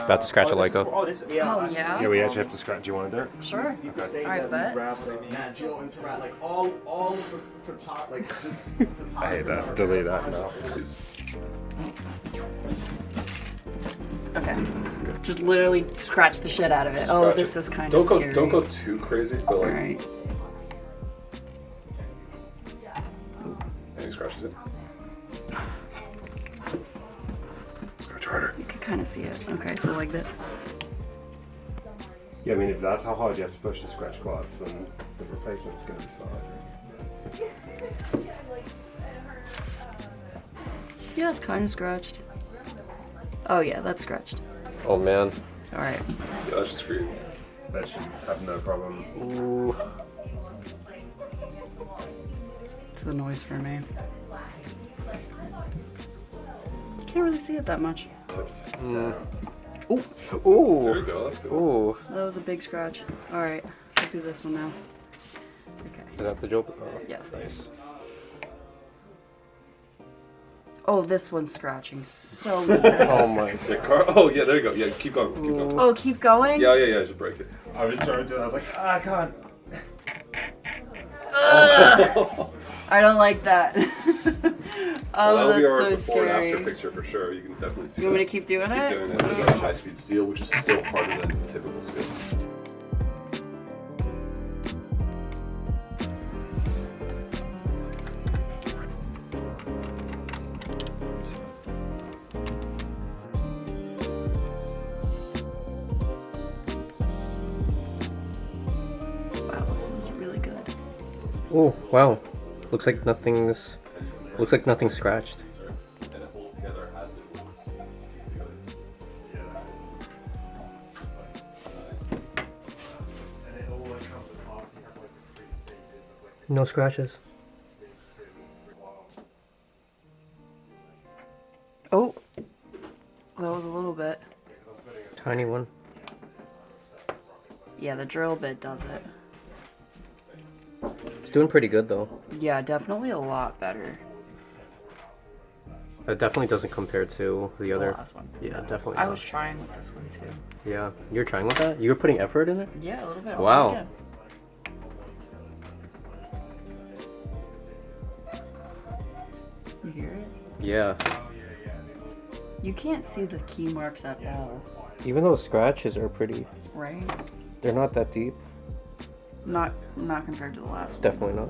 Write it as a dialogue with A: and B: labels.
A: About to scratch a Leica.
B: Oh, yeah?
C: Yeah, we actually have to scratch. Do you want to do it?
B: Sure.
C: Okay.
B: Alright, bet.
D: Like all for top, like just
C: I hate that. Delete that now, please.
B: Okay. Just literally scratch the shit out of it. Oh, this is kind of scary.
C: Don't go too crazy, but like.
B: Alright.
C: And he scratches it. Scratch harder.
B: You can kind of see it. Okay, so like this.
C: Yeah, I mean, if that's how hard you have to push the scratch glass, then the replacement's going to be solid.
B: Yeah, it's kind of scratched. Oh yeah, that's scratched.
A: Oh man.
B: Alright.
C: Yeah, that should screw. That should have no problem.
A: Ooh.
B: It's the noise for me. Can't really see it that much.
A: Mm.
B: Ooh.
A: Ooh.
C: There you go, that's good.
A: Ooh.
B: That was a big scratch. Alright, I'll do this one now. Okay.
A: Is that the joke? Oh,
B: Yeah.
A: Nice.
B: Oh, this one's scratching so easy.
A: Oh my.
C: Oh, yeah, there you go. Yeah, keep going. Keep going.
B: Oh, keep going?
C: Yeah, just break it. I was trying to do that. I was like, I can't.
B: I don't like that.
C: That'll be our
B: that's so
C: before
B: scary.
C: and after picture for sure. You can definitely see
B: You want me
C: that.
B: to keep doing it?
C: Keep doing it. That's high-speed steel, which is still harder than typical steel.
B: Wow, this is really good.
A: Oh wow. Looks like nothing's scratched.
C: And it holds together as it was pieced together.
A: No scratches.
B: Oh, that was a little bit.
A: Tiny one.
B: Yeah, the drill bit does it.
A: It's doing pretty good though.
B: Yeah, definitely a lot better.
A: It definitely doesn't compare to the other.
B: last one.
A: Yeah, definitely.
B: I
A: not.
B: was trying with this one too.
A: Yeah, you're trying with that? You were putting effort in it?
B: Yeah, a little bit. I'll
A: Wow.
B: do it again. You hear it?
A: Yeah.
B: You can't see the key marks at all,
A: Even those scratches are pretty.
B: right?
A: They're not that deep.
B: Not compared to the last one.
A: Definitely not.